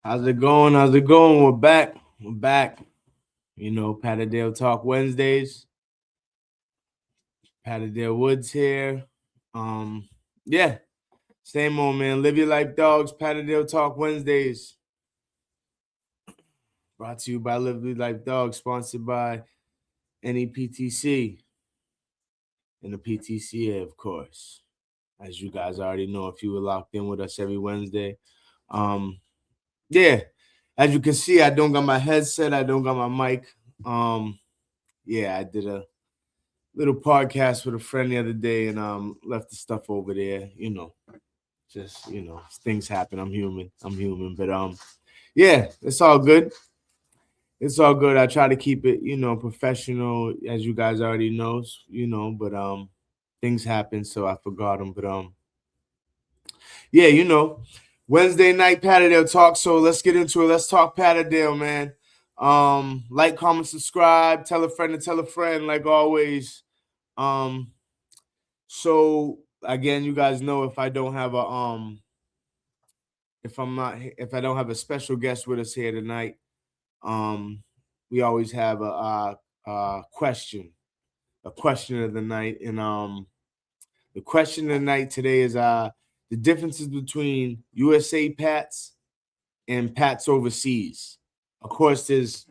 How's it going? How's it going? We're back. We're back. You know, Patterdale Talk Wednesdays. Patterdale Woods here. Yeah, same old man. Live Your Life Dogs, Patterdale Talk Wednesdays. Brought to you by Live Your Life Dogs, sponsored by NEPTC and the PTCA, of course. As you guys already know, if you were locked in with us every Wednesday. Yeah, as you can see, I don't got my headset, I don't got my mic. Yeah, I did a little podcast with a friend the other day and left the stuff over there. Just things happen. I'm human. But yeah, it's all good. It's all good. I try to keep it, professional, as you guys already know, but things happen, so I forgot them. But yeah, Wednesday night Patterdale talk. So let's get into it. Let's talk Patterdale, man. Like, comment, subscribe, tell a friend to tell a friend, like always. So again, you guys know if I don't have if I don't have a special guest with us here tonight, we always have a question of the night, and the question of the night today is the differences between USA Pats and Pats overseas. Of course, there's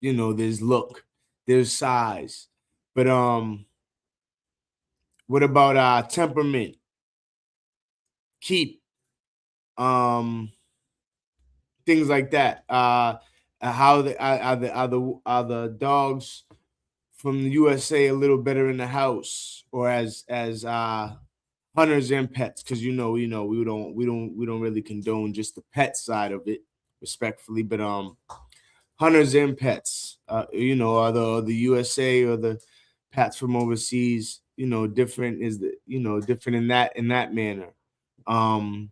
look, there's size, but what about temperament, keep, things like that? How are the dogs from the USA a little better in the house, or as hunters and pets? Because we don't really condone just the pet side of it, respectfully, but hunters and pets, are the USA or the pets from overseas, different different in that manner. Do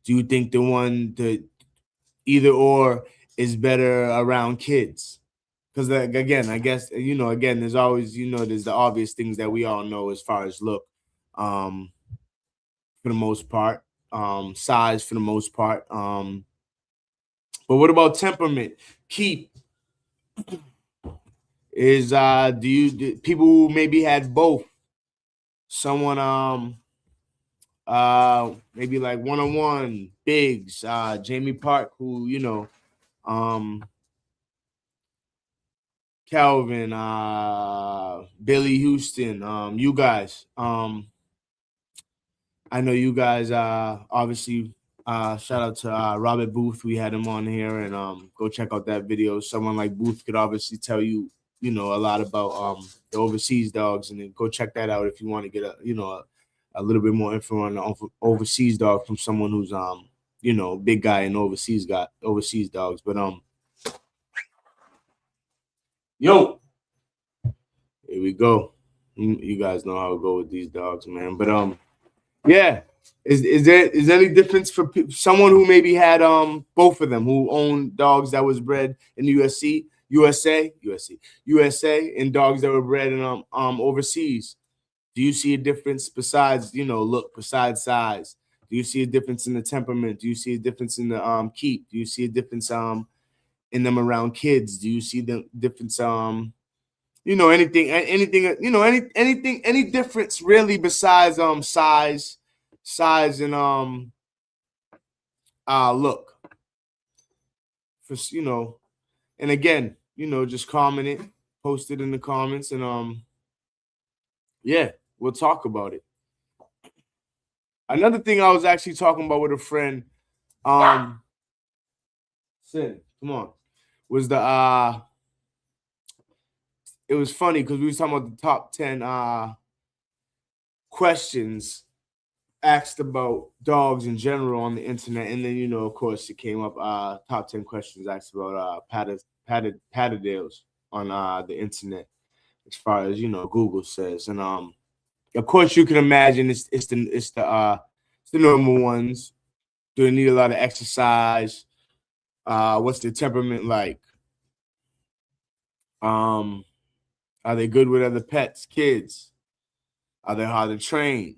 you think the either or is better around kids? Because again, I guess again, there's always there's the obvious things that we all know as far as look, for the most part, size for the most part, but what about temperament? Keep is do people who maybe had both, someone maybe like one-on-one Biggs, Jamie Park, who Calvin, Billy Houston, you guys, I know you guys, obviously, shout out to Robert Booth. We had him on here, and go check out that video. Someone like Booth could obviously tell you a lot about the overseas dogs, and then go check that out if you want to get a little bit more info on the overseas dog from someone who's big guy and overseas dogs. But yo, here we go. You guys know how it go with these dogs, man. But yeah. Is there any difference for someone who maybe had both of them, who owned dogs that was bred in the USA, and dogs that were bred in overseas? Do you see a difference besides look, besides size? Do you see a difference in the temperament? Do you see a difference in the keep? Do you see a difference in them around kids? Do you see the difference anything any difference really besides size and look, for and again, just comment it, post it in the comments, and yeah, we'll talk about it. Another thing I was actually talking about with a friend, Sin, come on, was it was funny because we were talking about the top 10 questions asked about dogs in general on the internet, and then of course it came up top 10 questions asked about Patterdales on the internet, as far as Google says. And of course you can imagine it's the normal ones. Do they need a lot of exercise? What's their temperament like? Are they good with other pets, kids? Are they hard to train?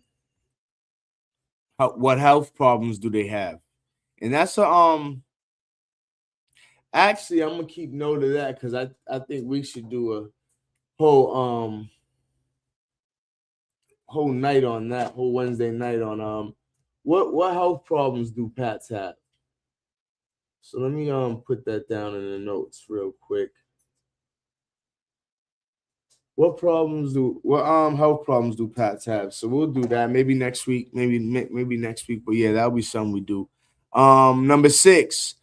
What health problems do they have? And that's Actually, I'm gonna keep note of that because I think we should do a whole whole night on that, whole Wednesday night on what health problems do pets have? So let me put that down in the notes real quick. What health problems do pets have? So we'll do that maybe next week, maybe next week. But yeah, that'll be something we do. Number 6,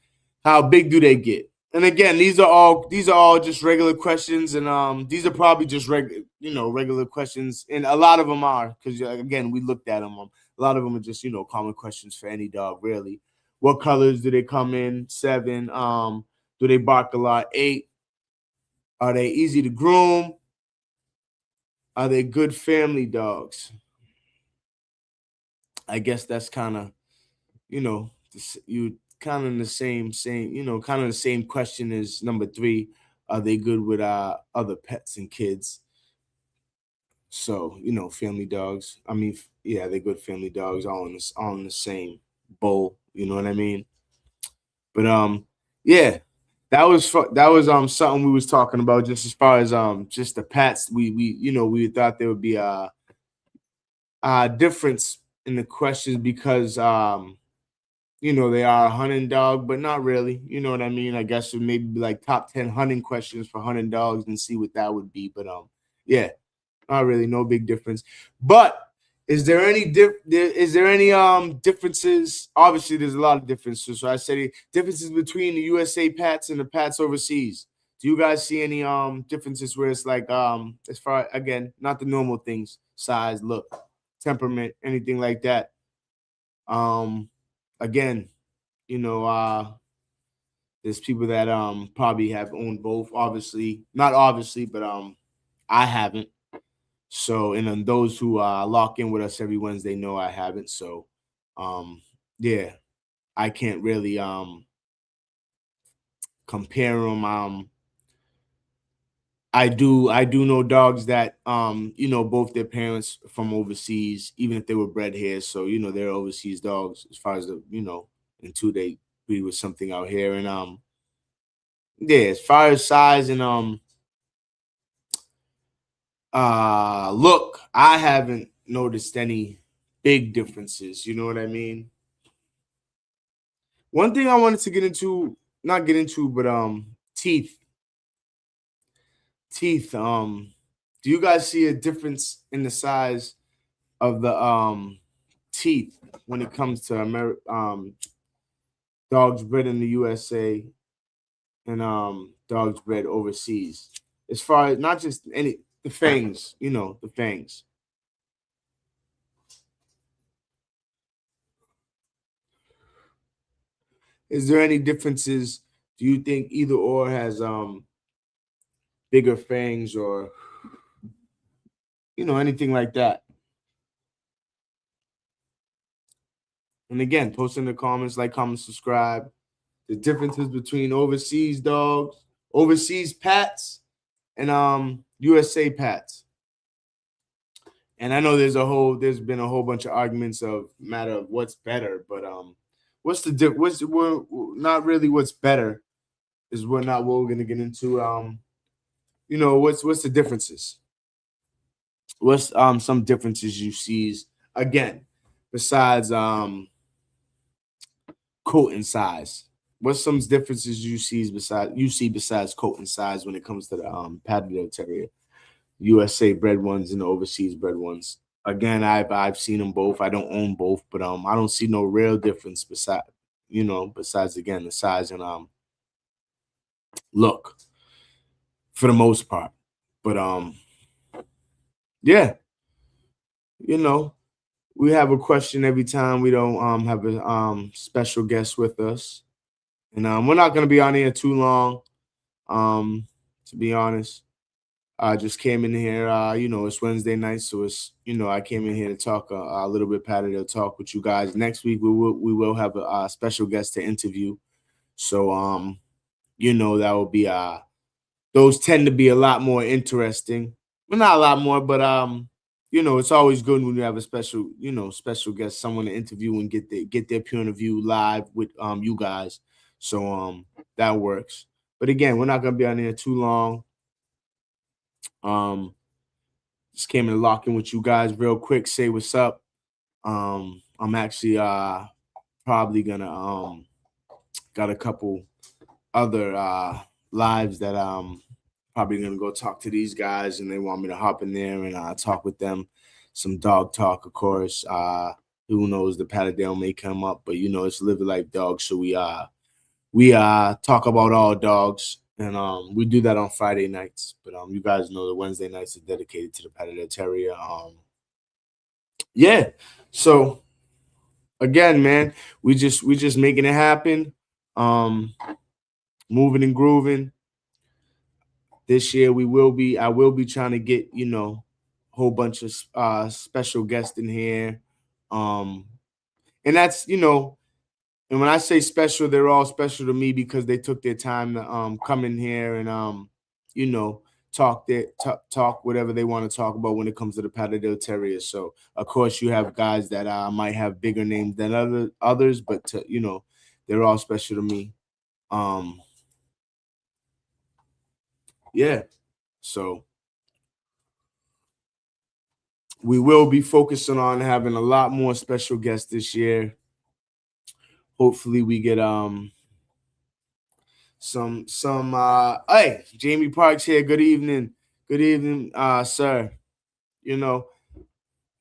how big do they get? And again, these are all just regular questions, and these are probably just regular questions, and a lot of them are because again we looked at them. A lot of them are just common questions for any dog really. What colors do they come in? 7. Do they bark a lot? 8. Are they easy to groom? Are they good family dogs? I guess that's kind of, you kind of the same, kind of the same question as number 3. Are they good with other pets and kids? So, family dogs. I mean, yeah, they're good family dogs, all in the same bowl. You know what I mean? But yeah, that was something we was talking about just as far as just the pets. We thought there would be a difference in the questions because they are a hunting dog, but not really. You know what I mean? I guess it maybe be like top 10 hunting questions for hunting dogs and see what that would be. But yeah, not really, no big difference. But is there any differences? Obviously, there's a lot of differences. So I said differences between the USA Pats and the Pats overseas. Do you guys see any differences where it's like as far again, not the normal things, size, look, temperament, anything like that? Again, there's people that probably have owned both. Obviously, not obviously, but I haven't. So, and then those who lock in with us every Wednesday know I haven't. So, yeah, I can't really compare them. I do know dogs that both their parents from overseas, even if they were bred here. So, they're overseas dogs as far as until they breed with something out here. And yeah, as far as size and look, I haven't noticed any big differences. You know what I mean? One thing I wanted to not get into, but teeth. Teeth. Do you guys see a difference in the size of the teeth when it comes to dogs bred in the USA and dogs bred overseas? As far as not just the fangs, the fangs. Is there any differences? Do you think either or has bigger fangs or anything like that? And again, post in the comments, like, comment, subscribe. The differences between overseas dogs, overseas pats, and USA pats. And I know there's been a whole bunch of arguments of matter of what's better, but we're not really what's better is we're not what we're gonna get into. What's the differences? What's some differences you see again besides coat and size? What's some differences you see besides coat and size when it comes to the Patterdale Terrier, USA bred ones and the overseas bred ones? Again, I've seen them both. I don't own both, but I don't see no real difference besides again the size and look for the most part. But yeah, we have a question every time we don't have a special guest with us. And we're not going to be on here too long, to be honest. I just came in here, it's Wednesday night, so it's, I came in here to talk a little bit Patterdale talk with you guys. Next week, we will have a special guest to interview. So, that will be, those tend to be a lot more interesting. Well, not a lot more, but, it's always good when you have a special guest, someone to interview and get their point of view live with you guys. So that works. But again, we're not gonna be on here too long. Just came in to lock in with you guys real quick, say what's up. I'm actually probably gonna got a couple other lives that probably gonna go talk to these guys, and they want me to hop in there and talk with them, some dog talk, of course. Who knows, the Patterdale may come up, but it's Live Your Life Dogs, so we talk about all dogs, and we do that on Friday nights. But you guys know the Wednesday nights are dedicated to the Patterdale Terrier. Yeah, so again, man, we just making it happen, moving and grooving. This year I will be trying to get a whole bunch of special guests in here, and that's and when I say special, they're all special to me because they took their time to come in here and talk whatever they want to talk about when it comes to the Patterdale Terrier. So of course you have guys that might have bigger names than others, but they're all special to me. Yeah, so we will be focusing on having a lot more special guests this year. Hopefully we get some hey, Jamie Parks here. Good evening, sir.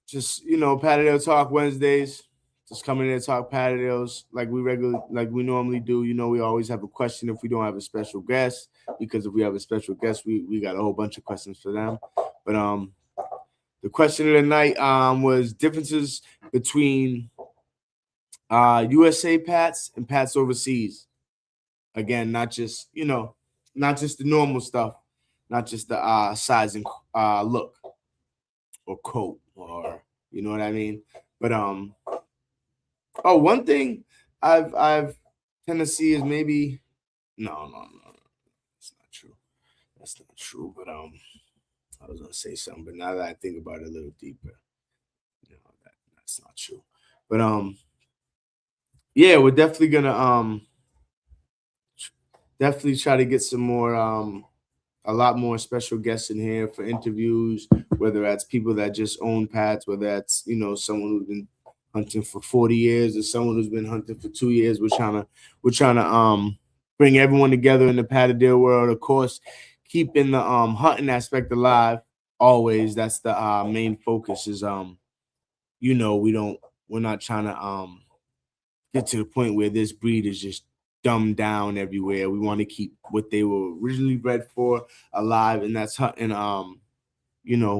Just Patterdale Talk Wednesdays. Just come in there and talk Patterdales like we normally do. We always have a question if we don't have a special guest, because if we have a special guest, we got a whole bunch of questions for them. But the question of the night was differences between USA Pats and Pats overseas. Again, not just the normal stuff, not just the size and look or coat, or you know what I mean. But one thing I've tend to see is maybe no, that's not true. That's not true. But I was gonna say something, but now that I think about it a little deeper, that's not true. But yeah, we're definitely gonna definitely try to get some more a lot more special guests in here for interviews, whether that's people that just own pets, whether that's someone who's been hunting for 40 years or someone who's been hunting for 2 years. We're trying to bring everyone together in the Patterdale world. Of course, keeping the hunting aspect alive always. That's the main focus. Is we're not trying to get to the point where this breed is just dumbed down everywhere. We want to keep what they were originally bred for alive, and that's hunting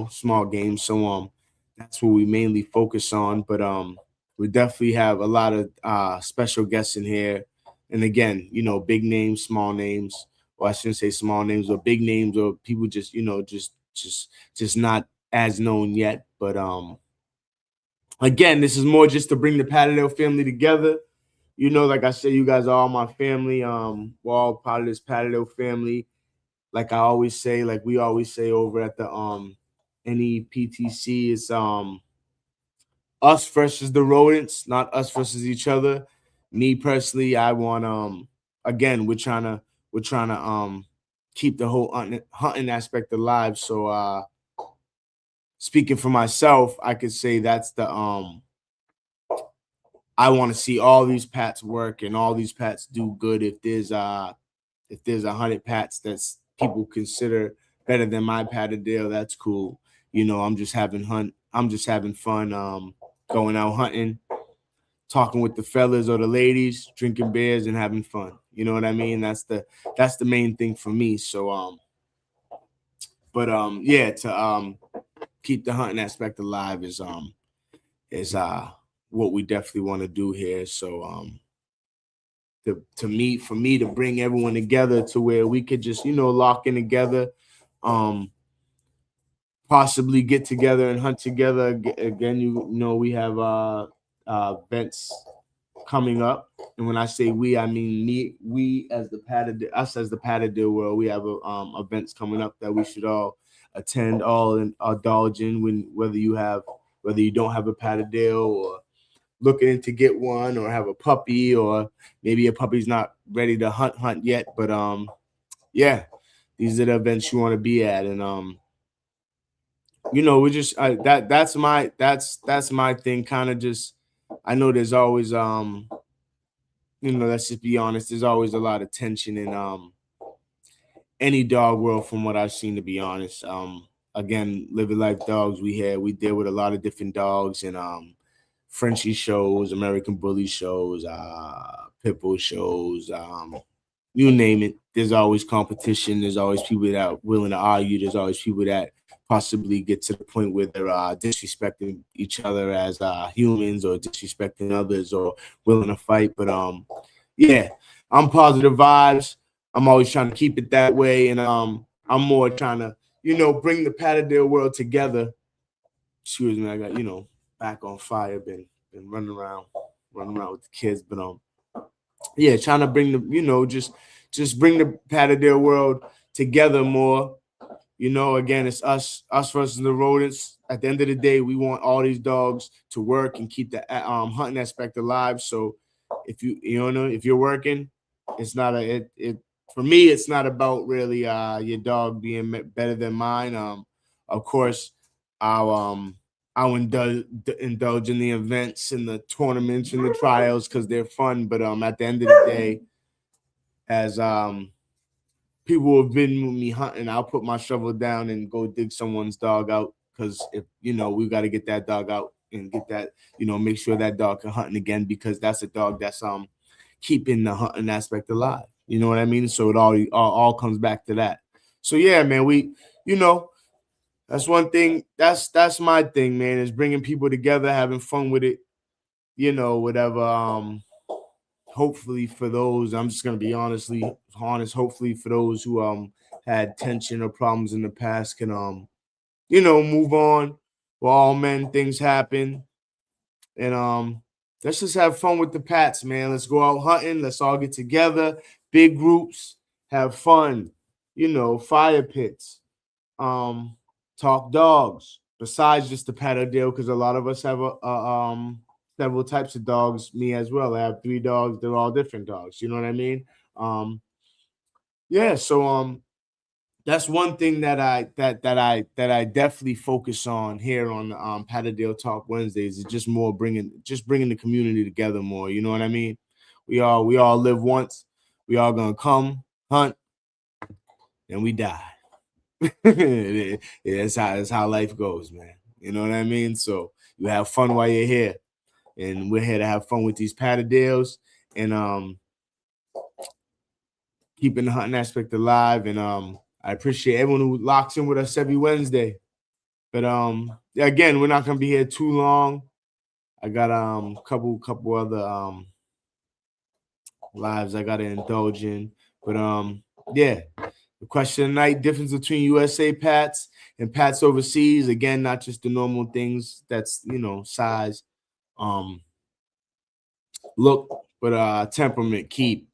small game. So that's what we mainly focus on. But we definitely have a lot of special guests in here. And again, big names, small names, or I shouldn't say small names, or big names, or people just just not as known yet. But again, this is more just to bring the Patterdale family together. Like I said, you guys are all my family. We're all part of this Patterdale family. Like I always say, like we always say over at the NEPTC, it's us versus the rodents, not us versus each other. Me personally, I want again, we're trying to keep the whole hunting aspect alive. So speaking for myself, I could say that's the I want to see all these pats work and all these pats do good. If there's 100 pats that's people consider better than my Patterdale, that's cool. I'm just having fun going out hunting, talking with the fellas or the ladies, drinking beers and having fun. You know what I mean? That's the main thing for me. So yeah, to keep the hunting aspect alive is what we definitely want to do here. So for me to bring everyone together to where we could just lock in together, possibly get together and hunt together again. We have events coming up, and when I say we, I mean we as the Patterdale world. We have events coming up that we should all attend, all and indulge in, whether you don't have a Patterdale, or looking to get one, or have a puppy, or maybe a puppy's not ready to hunt yet, but yeah, these are the events you want to be at. And you know, we just that's my thing. Kind of just, I know there's always you know, let's just be honest, there's always a lot of tension in any dog world from what I've seen, to be honest. Again, Live Your Life Dogs, we deal with a lot of different dogs, and Frenchie shows, American Bully shows, Pitbull shows, you name it. There's always competition. There's always people that are willing to argue. There's always people that possibly get to the point where they're disrespecting each other as humans, or disrespecting others, or willing to fight. But yeah, I'm positive vibes. I'm always trying to keep it that way, and I'm more trying to, you know, bring the Patterdale world together. Excuse me, I got, you know, back on fire. Been running around with the kids, but yeah, trying to bring the, you know, just bring the Patterdale world together more. You know, again, it's us versus the rodents. At the end of the day, we want all these dogs to work and keep the hunting aspect alive. So if you know, if you're working, it's not it for me, it's not about really your dog being better than mine. Of course, I'll indulge in the events and the tournaments and the trials because they're fun. But at the end of the day, as people who have been with me hunting, I'll put my shovel down and go dig someone's dog out, because if, you know, we got to get that dog out and get that, you know, make sure that dog can hunt again, because that's a dog that's keeping the hunting aspect alive. You know what I mean? So it all comes back to that. So yeah, man, we, you know, that's one thing. That's my thing, man, is bringing people together, having fun with it. You know, whatever. Hopefully for those, I'm just gonna be honest. Hopefully for those who had tension or problems in the past can you know, move on. We're all men, things happen, and let's just have fun with the pats, man. Let's go out hunting. Let's all get together, big groups, have fun. You know, fire pits, um, talk dogs. Besides just the Patterdale, because a lot of us have several types of dogs. Me as well. I have 3 dogs. They're all different dogs. You know what I mean? Um, yeah. So that's one thing that I definitely focus on here on the Patterdale Talk Wednesdays, is just bringing the community together more. You know what I mean? We all live once. We all gonna come hunt and we die. That's how life goes, man. You know what I mean? So you have fun while you're here, and we're here to have fun with these Patterdales, and keeping the hunting aspect alive. And I appreciate everyone who locks in with us every Wednesday. But again, we're not gonna be here too long. I got couple other lives I gotta indulge in. But yeah. The question tonight: difference between USA Pats and Pats overseas. Again, not just the normal things. That's, you know, size, look, but temperament, keep.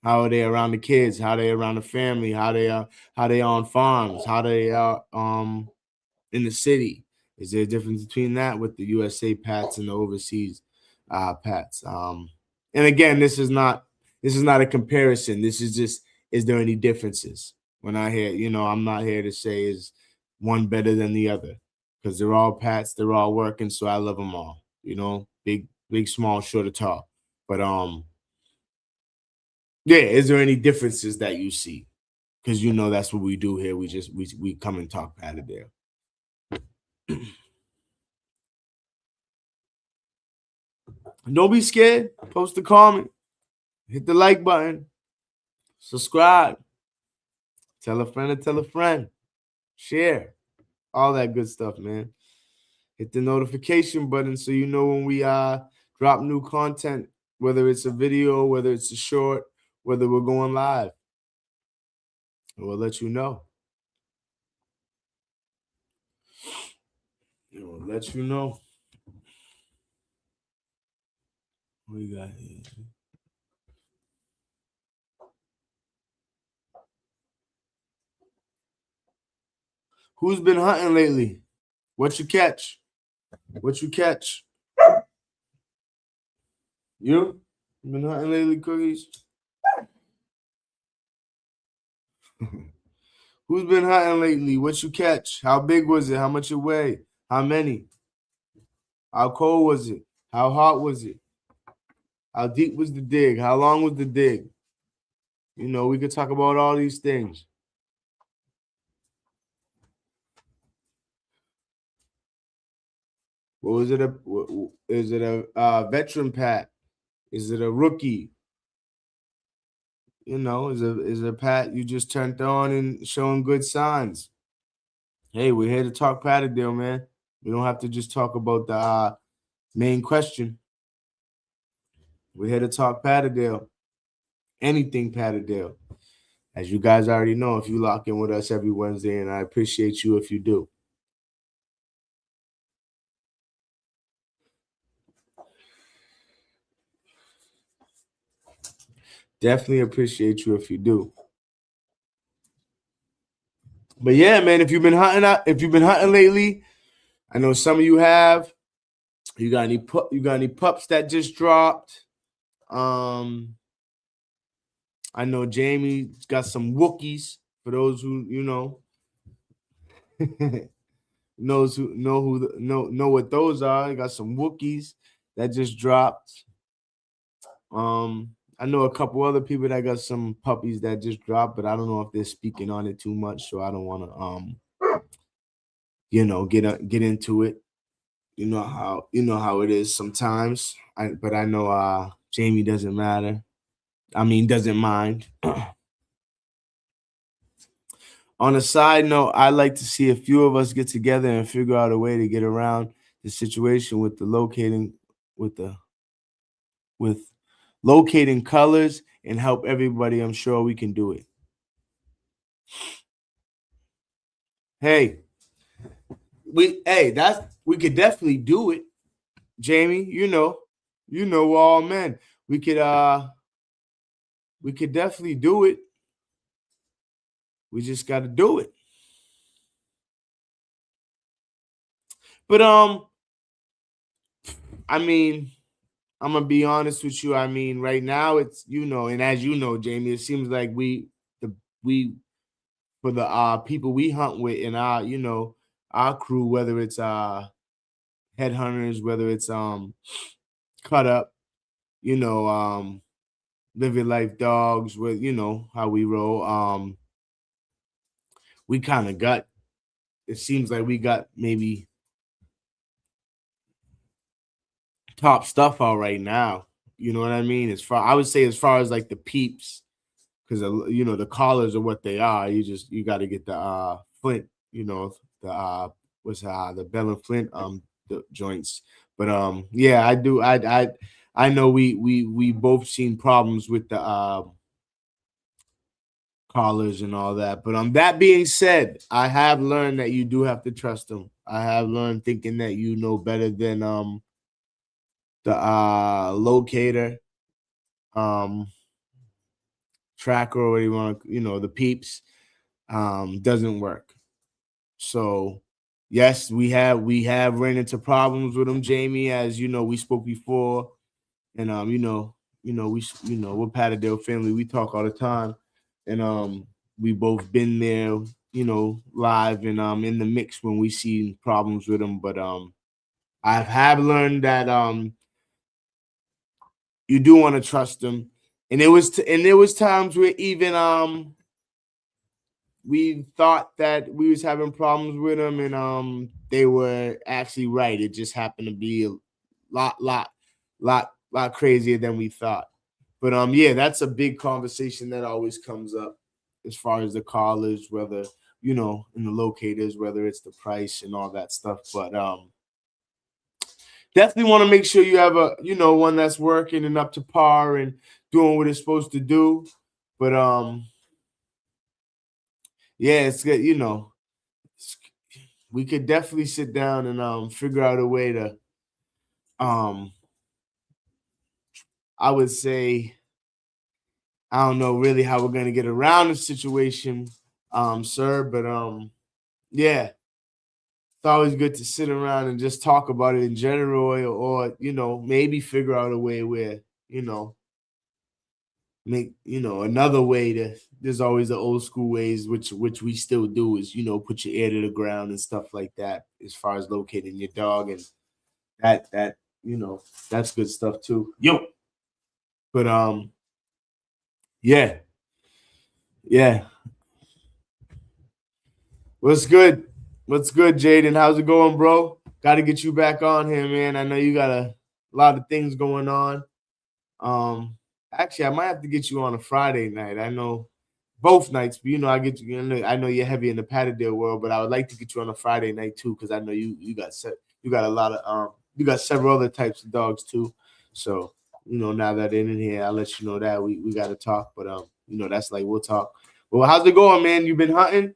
How are they around the kids? How they around the family? How they on farms? How they are in the city? Is there a difference between that with the USA Pats and the overseas Pats? And again, this is not a comparison. This is just, is there any differences? When I hear, you know, I'm not here to say is one better than the other, because they're all Pats, they're all working, so I love them all. You know, big, small, short or tall. But yeah, is there any differences that you see? Because you know that's what we do here. We come and talk Patterdale. Don't be scared. Post a comment. Hit the like button. Subscribe. Tell a friend to tell a friend. Share. All that good stuff, man. Hit the notification button so you know when we drop new content, whether it's a video, whether it's a short, whether we're going live. We'll let you know. We'll let you know. What we got here? Who's been hunting lately? What you catch? What you catch? You been hunting lately, Cookies? Who's been hunting lately? What you catch? How big was it? How much it weigh? How many? How cold was it? How hot was it? How deep was the dig? How long was the dig? You know, we could talk about all these things. What was it? Is it a veteran pat? Is it a rookie? You know, is a pat you just turned on and showing good signs? Hey, we're here to talk Patterdale, man. We don't have to just talk about the main question. We're here to talk Patterdale. Anything Patterdale. As you guys already know, if you lock in with us every Wednesday, and I appreciate you if you do. Definitely appreciate you if you do. But yeah, man, if you've been hunting lately, I know some of you have. You got any pups that just dropped? I know Jamie got some Wookiees. For those who know what those are. He got some Wookiees that just dropped. I know a couple other people that got some puppies that just dropped, but I don't know if they're speaking on it too much, so I don't want to get into it. You know how it is sometimes. But I know Jamie doesn't matter. Doesn't mind. On a side note, I'd like to see a few of us get together and figure out a way to get around the situation with locating colors and help everybody. I'm sure we can do it. Hey, we could definitely do it, Jamie. You know we're all men. We could definitely do it. We just got to do it. But I'm gonna be honest with you. Right now it's and as you know, Jamie, it seems like we for the people we hunt with in our crew, whether it's headhunters, whether it's cut up, live your life dogs, with how we roll. We kind of got. It seems like we got maybe top stuff out right now. You know what I mean? I would say as far as like the peeps, because the collars are what they are. You got to get the flint, the bell and flint the joints. But yeah, I do. I know we both seen problems with the collars and all that. But that being said, I have learned that you do have to trust them. I have learned thinking that you know better than the locator, tracker, or what you want to, the peeps, doesn't work. So yes, we have ran into problems with them, Jamie, as we spoke before. And we're Patterdale family. We talk all the time. And we both been there, live and in the mix when we see problems with them. But I have learned that you do want to trust them. And there was times where even we thought that we was having problems with them, and they were actually right. It just happened to be a lot crazier than we thought. But yeah, that's a big conversation that always comes up as far as the collars, whether in the locators, whether it's the price and all that stuff. But definitely want to make sure you have a one that's working and up to par and doing what it's supposed to do. But yeah, it's good. We could definitely sit down and figure out a way to I would say, I don't know really how we're gonna get around the situation, sir, but yeah, it's always good to sit around and just talk about it in general, or maybe figure out a way where make another way to there's always the old school ways, which we still do, is, you know, put your ear to the ground and stuff like that, as far as locating your dog, and that you know, that's good stuff too. But yeah. What's good? What's good, Jaden? How's it going, bro? Got to get you back on here, man. I know you got a lot of things going on. Actually, I might have to get you on a Friday night. I know both nights, but you know, I know you're heavy in the Patterdale world, but I would like to get you on a Friday night too, because I know you got a lot of you got several other types of dogs too. So, you know, now that they're in here, I'll let you know that we got to talk. But you know, that's like, we'll talk. Well, how's it going, man? You been hunting?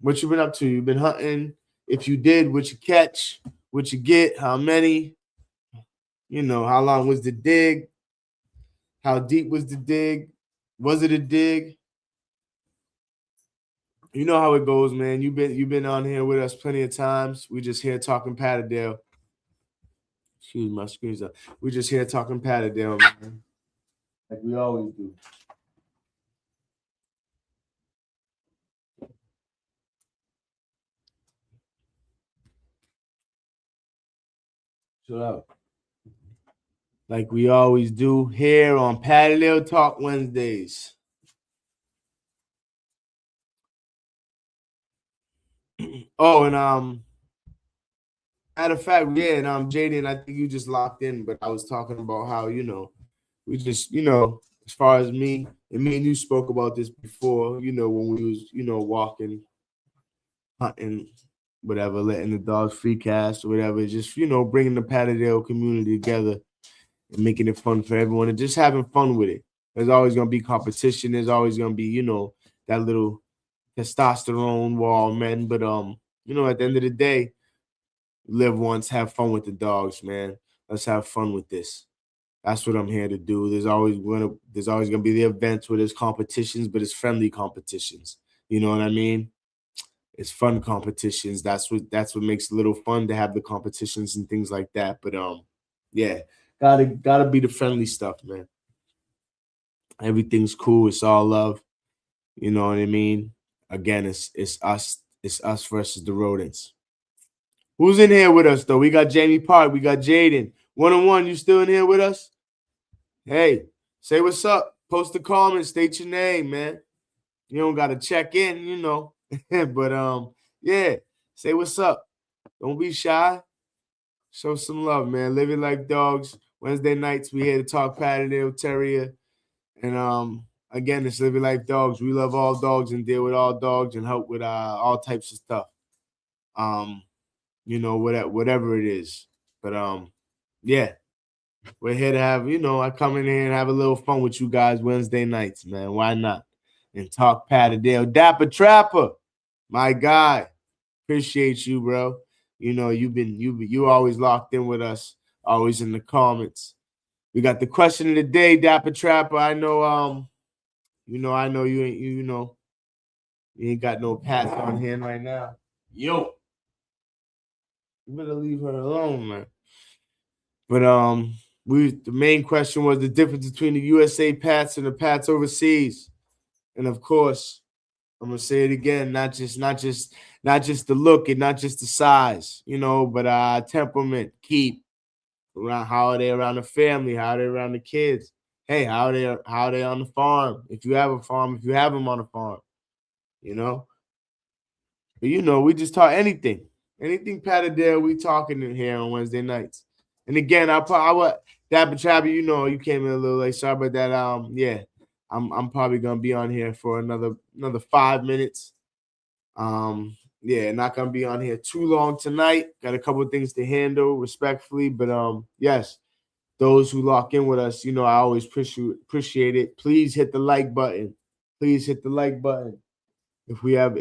What you been up to? You been hunting? If you did, what you catch? What you get? How many? You know, how long was the dig? How deep was the dig? Was it a dig? You know how it goes, man. You've been on here with us plenty of times. We just here talking Patterdale. Excuse my screen's up. We just here talking Patterdale, man. Like we always do. Shut up. Like we always do here on Patterdale Talk Wednesdays. Oh, and matter of fact, yeah, and Jaden, I think you just locked in, but I was talking about how, you know, we just, you know, as far as me and you spoke about this before, you know, when we was, you know, walking, hunting, whatever, letting the dogs free cast or whatever, just, you know, bringing the Patterdale community together and making it fun for everyone and just having fun with it. There's always going to be competition. There's always going to be, you know, that little testosterone wall, man. But, you know, at the end of the day, live once, have fun with the dogs, man. Let's have fun with this. That's what I'm here to do. There's always gonna be the events where there's competitions, but it's friendly competitions. You know what I mean? It's fun competitions. That's what makes it a little fun, to have the competitions and things like that. But yeah, gotta be the friendly stuff, man. Everything's cool. It's all love. You know what I mean? Again, it's us versus the rodents. Who's in here with us though? We got Jamie Park. We got Jaden. 1-on-1, you still in here with us? Hey, say what's up. Post a comment. State your name, man. You don't gotta check in, you know. But yeah, say what's up. Don't be shy. Show some love, man. Live Your Life Dogs. Wednesday nights, we here to talk Patterdale Terrier. And again, it's Live Your Life Dogs. We love all dogs and deal with all dogs and help with all types of stuff. You know, whatever it is. But yeah. We're here to have, you know, I come in here and have a little fun with you guys Wednesday nights, man. Why not? And talk Patterdale. Dapper Trapper, my guy. Appreciate you, bro. You know, you always locked in with us, always in the comments. We got the question of the day, Dapper Trapper. I know, I know you ain't, you know, you ain't got no pats on hand right now. Yo, you better leave her alone, man. But the main question was the difference between the USA Pats and the Pats overseas. And of course, I'm gonna say it again, not just the look and not just the size, you know, but temperament, keep around, how are they around the family, how are they around the kids? Hey, how are they on the farm? If you have a farm, if you have them on a farm, you know. But you know, we just talk anything. Anything Patterdale, we talking in here on Wednesday nights. And again, I would Dapper Trapper, you know, you came in a little late. Sorry about that. Yeah, I'm probably gonna be on here for another 5 minutes. Yeah, not gonna be on here too long tonight. Got a couple of things to handle respectfully, but yes, those who lock in with us, you know, I always appreciate it. Please hit the like button. Please hit the like button. If we have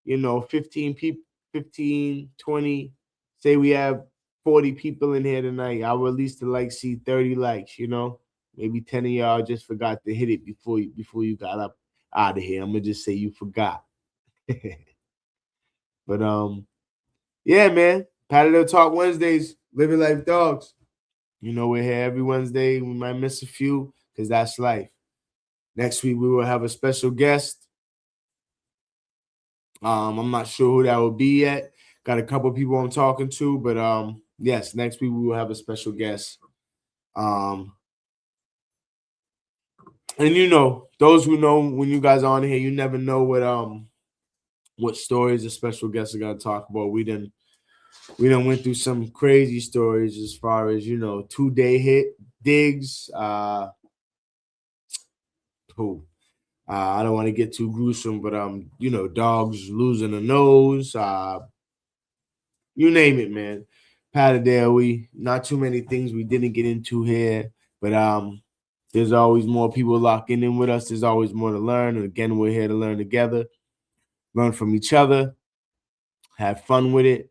you know, 15 people, 15, 20, say we have 40 people in here tonight, I will at least like see 30 likes, you know. Maybe 10 of y'all just forgot to hit it before you got up out of here. I'm gonna just say you forgot. But yeah, man. Patterdale Talk Wednesdays, Living Life Dogs. You know, we're here every Wednesday. We might miss a few because that's life. Next week we will have a special guest. I'm not sure who that will be yet. Got a couple people I'm talking to, but yes, next week we will have a special guest. And you know, those who know, when you guys are on here, you never know what stories the special guests are gonna talk about. We done went through some crazy stories as far as, you know, 2-day hit digs. I don't want to get too gruesome, but you know, dogs losing a nose, you name it, man. Patterdale, we not too many things we didn't get into here, but there's always more people locking in with us. There's always more to learn, and again, we're here to learn together, learn from each other, have fun with it.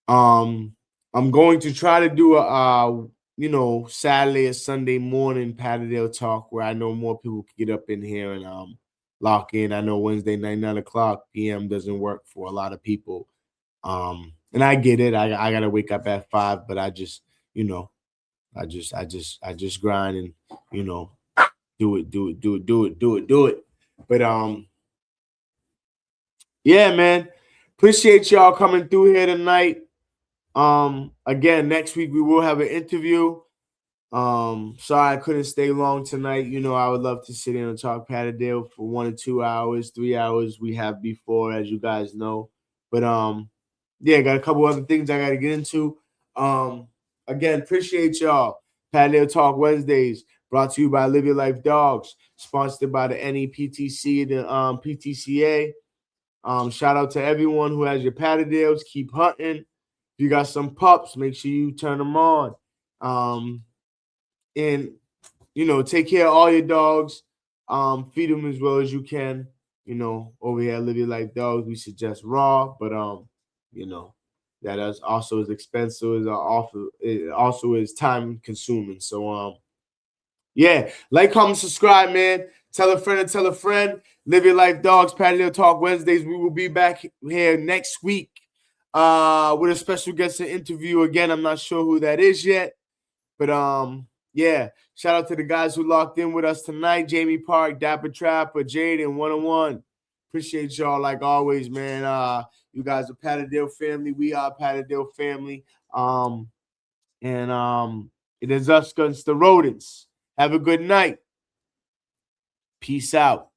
I'm going to try to do a you know, Saturday or Sunday morning Patterdale talk where I know more people can get up in here and lock in. I know Wednesday night 9:00 p.m. doesn't work for a lot of people. And I get it. I gotta wake up at 5, but I just, you know, I just grind and, you know, do it. But yeah, man. Appreciate y'all coming through here tonight. Again, next week we will have an interview. Sorry I couldn't stay long tonight. You know, I would love to sit in and talk Patterdale for 1 or 2 hours, 3 hours. We have before, as you guys know. But yeah, got a couple other things I gotta get into. Again, appreciate y'all. Patterdale Talk Wednesdays, brought to you by Live Your Life Dogs, sponsored by the NEPTC and the PTCA. Shout out to everyone who has your Patterdales. Keep hunting. If you got some pups, make sure you turn them on. And, you know, take care of all your dogs. Feed them as well as you can. You know, over here at Live Your Life Dogs, we suggest raw, but you know, that is also as expensive as it also is time consuming. So yeah, like, comment, subscribe, man. Tell a friend and tell a friend. Live Your Life Dogs, Patterdale Talk Wednesdays. We will be back here next week with a special guest and interview. Again, I'm not sure who that is yet, but yeah. Shout out to the guys who locked in with us tonight. Jamie Park, Dapper Trapper, Jade, and 101. Appreciate y'all like always, man. You guys are Patterdale family. We are Patterdale family. And it is us against the rodents. Have a good night. Peace out.